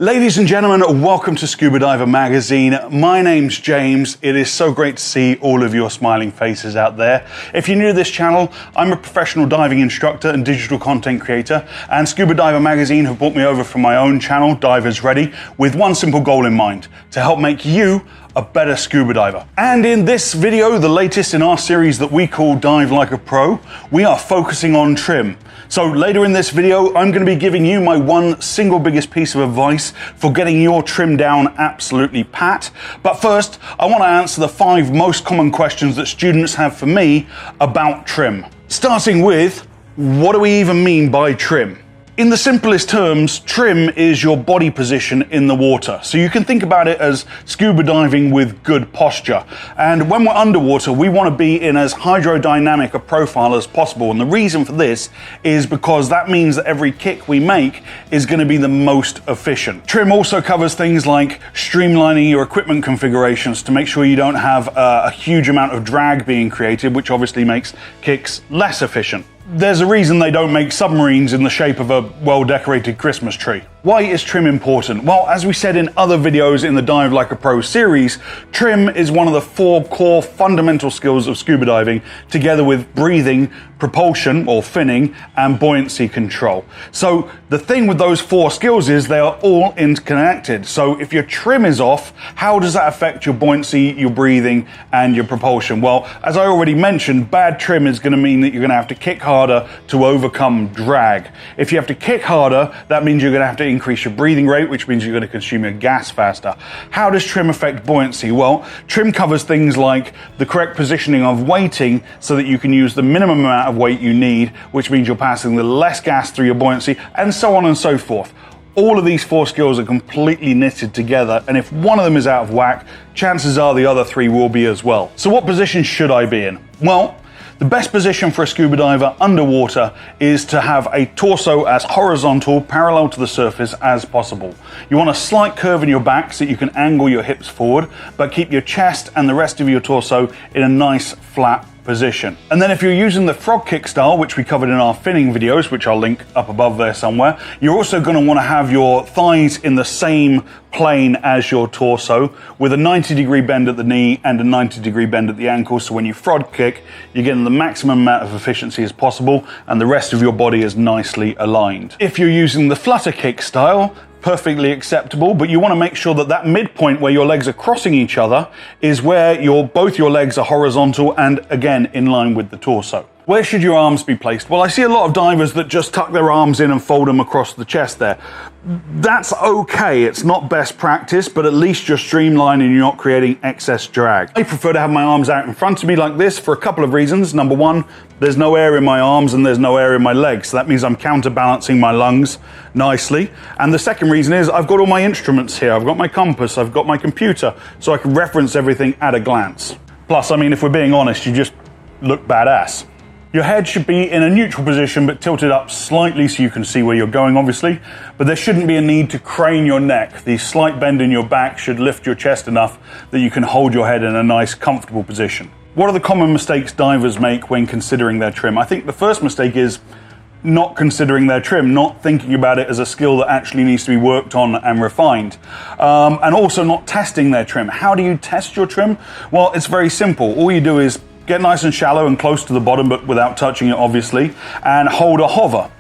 Ladies and gentlemen, welcome to Scuba Diver Magazine. My name's James. It is so great to see all of your smiling faces out there. If you're new to this channel, I'm a professional diving instructor and digital content creator, and Scuba Diver Magazine have brought me over from my own channel, Divers Ready, with one simple goal in mind: to help make you a better scuba diver. And in this video, the latest in our series that we call Dive Like a Pro, we are focusing on trim. So later in this video, I'm going to be giving you my one single biggest piece of advice for getting your trim down absolutely pat. But first, I want to answer the 5 most common questions that students have for me about trim. Starting with, what do we even mean by trim? In the simplest terms, trim is your body position in the water. So you can think about it as scuba diving with good posture. And when we're underwater, we want to be in as hydrodynamic a profile as possible. And the reason for this is because that means that every kick we make is going to be the most efficient. Trim also covers things like streamlining your equipment configurations to make sure you don't have a huge amount of drag being created, which obviously makes kicks less efficient. There's a reason they don't make submarines in the shape of a well-decorated Christmas tree. Why is trim important? Well, as we said in other videos in the Dive Like a Pro series, trim is one of the 4 core fundamental skills of scuba diving, together with breathing, propulsion or finning, and buoyancy control. So the thing with those 4 skills is they are all interconnected. So if your trim is off, how does that affect your buoyancy, your breathing, and your propulsion? Well, as I already mentioned, bad trim is going to mean that you're going to have to kick harder to overcome drag. If you have to kick harder, that means you're going to have to increase your breathing rate, which means you're going to consume your gas faster. How does trim affect buoyancy? Well, trim covers things like the correct positioning of weighting so that you can use the minimum amount of weight you need, which means you're passing the less gas through your buoyancy, and so on and so forth. All of these 4 skills are completely knitted together, and if one of them is out of whack, chances are the other 3 will be as well. So what position should I be in? Well, the best position for a scuba diver underwater is to have a torso as horizontal, parallel to the surface as possible. You want a slight curve in your back so that you can angle your hips forward, but keep your chest and the rest of your torso in a nice flat position. And then if you're using the frog kick style, which we covered in our finning videos, which I'll link up above there somewhere, you're also going to want to have your thighs in the same plane as your torso, with a 90-degree bend at the knee and a 90-degree bend at the ankle. So when you frog kick, you're getting the maximum amount of efficiency as possible, and the rest of your body is nicely aligned. If you're using the flutter kick style, perfectly acceptable, but you want to make sure that that midpoint where your legs are crossing each other is where both your legs are horizontal and again in line with the torso. Where should your arms be placed? Well, I see a lot of divers that just tuck their arms in and fold them across the chest there. That's okay, it's not best practice, but at least you're streamlining and you're not creating excess drag. I prefer to have my arms out in front of me like this for a couple of reasons. Number one, there's no air in my arms and there's no air in my legs, so that means I'm counterbalancing my lungs nicely. And the second reason is I've got all my instruments here. I've got my compass, I've got my computer, so I can reference everything at a glance. Plus, I mean, if we're being honest, you just look badass. Your head should be in a neutral position but tilted up slightly so you can see where you're going, obviously, but there shouldn't be a need to crane your neck. The slight bend in your back should lift your chest enough that you can hold your head in a nice, comfortable position. What are the common mistakes divers make when considering their trim? I think the first mistake is not considering their trim, not thinking about it as a skill that actually needs to be worked on and refined. And also not testing their trim. How do you test your trim? Well, it's very simple. All you do is get nice and shallow and close to the bottom, but without touching it, obviously, and hold a hover.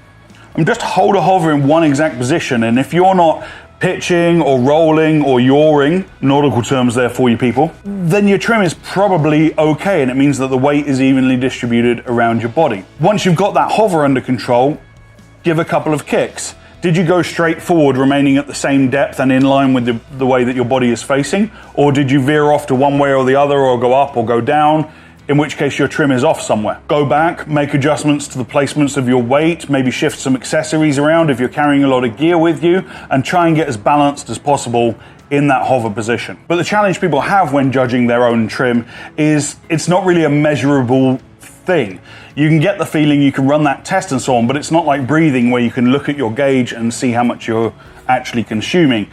And just hold a hover in one exact position, and if you're not pitching or rolling or yawing, nautical terms there for you people, then your trim is probably okay, and it means that the weight is evenly distributed around your body. Once you've got that hover under control, give a couple of kicks. Did you go straight forward, remaining at the same depth and in line with the way that your body is facing? Or did you veer off to one way or the other, or go up or go down? In which case your trim is off somewhere. Go back, make adjustments to the placements of your weight, maybe shift some accessories around if you're carrying a lot of gear with you, and try and get as balanced as possible in that hover position. But the challenge people have when judging their own trim is it's not really a measurable thing. You can get the feeling, you can run that test and so on, but it's not like breathing where you can look at your gauge and see how much you're actually consuming.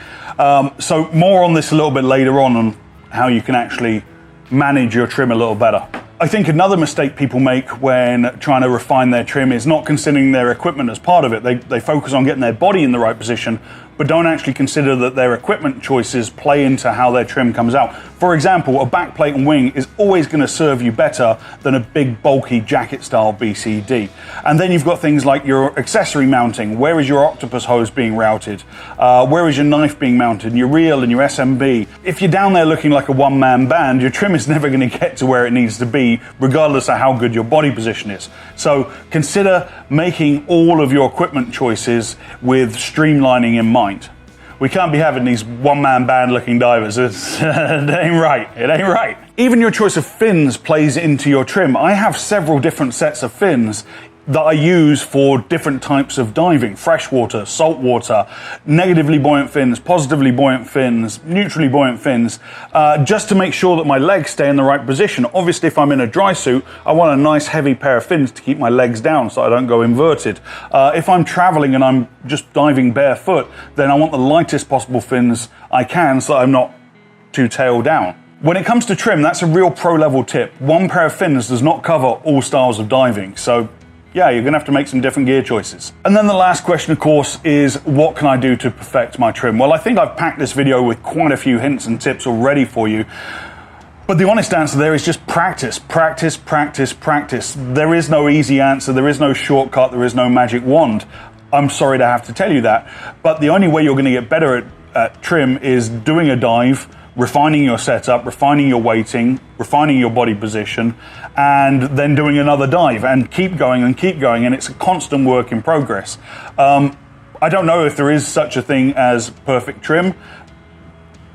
So more on this a little bit later on how you can actually manage your trim a little better. I think another mistake people make when trying to refine their trim is not considering their equipment as part of it. They focus on getting their body in the right position, but don't actually consider that their equipment choices play into how their trim comes out. For example, a backplate and wing is always going to serve you better than a big bulky jacket style BCD. And then you've got things like your accessory mounting. Where is your octopus hose being routed? Where is your knife being mounted? Your reel and your SMB. If you're down there looking like a one-man band, your trim is never going to get to where it needs to be, regardless of how good your body position is. So consider making all of your equipment choices with streamlining in mind. We can't be having these one-man band looking divers. It ain't right. It ain't right. Even your choice of fins plays into your trim. I have several different sets of fins that I use for different types of diving: freshwater, saltwater, negatively buoyant fins, positively buoyant fins, neutrally buoyant fins, just to make sure that my legs stay in the right position. Obviously, if I'm in a dry suit, I want a nice heavy pair of fins to keep my legs down so I don't go inverted. If I'm traveling and I'm just diving barefoot, then I want the lightest possible fins I can so that I'm not too tail down. When it comes to trim, that's a real pro level tip. One pair of fins does not cover all styles of diving, so yeah, you're going to have to make some different gear choices. And then the last question, of course, is what can I do to perfect my trim? Well, I think I've packed this video with quite a few hints and tips already for you. But the honest answer there is just practice, practice, practice, practice. There is no easy answer. There is no shortcut. There is no magic wand. I'm sorry to have to tell you that. But the only way you're going to get better at trim is doing a dive, refining your setup, refining your weighting, refining your body position, and then doing another dive, and keep going, and it's a constant work in progress. I don't know if there is such a thing as perfect trim.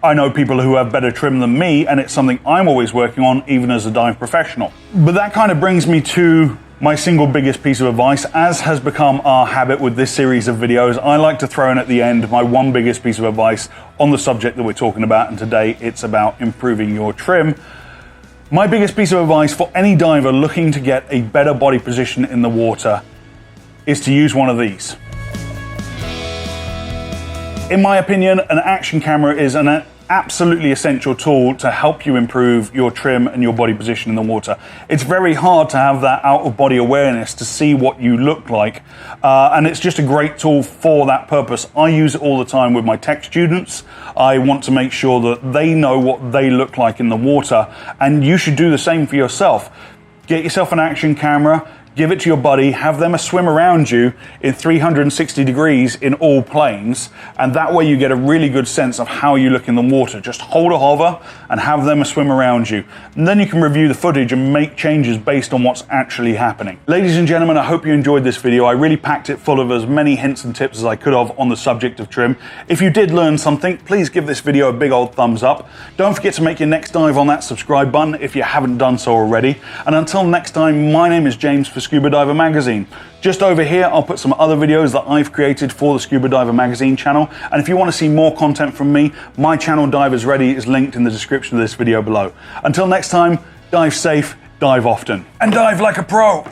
I know people who have better trim than me, and it's something I'm always working on, even as a dive professional. But that kind of brings me to my single biggest piece of advice. As has become our habit with this series of videos, I like to throw in at the end my one biggest piece of advice on the subject that we're talking about, and today it's about improving your trim. My biggest piece of advice for any diver looking to get a better body position in the water is to use one of these. In my opinion, an action camera is an absolutely essential tool to help you improve your trim and your body position in the water. It's very hard to have that out of body awareness to see what you look like, and it's just a great tool for that purpose. I use it all the time with my tech students. I want to make sure that they know what they look like in the water, and you should do the same for yourself. Get yourself an action camera, give it to your buddy, have them swim around you in 360 degrees in all planes, and that way you get a really good sense of how you look in the water. Just hold a hover and have them swim around you. And then you can review the footage and make changes based on what's actually happening. Ladies and gentlemen, I hope you enjoyed this video. I really packed it full of as many hints and tips as I could have on the subject of trim. If you did learn something, please give this video a big old thumbs up. Don't forget to make your next dive on that subscribe button if you haven't done so already. And until next time, my name is James for Scuba Diver Magazine. Just over here, I'll put some other videos that I've created for the Scuba Diver Magazine channel. And if you want to see more content from me, my channel Divers Ready is linked in the description of this video below. Until next time, dive safe, dive often, and dive like a pro.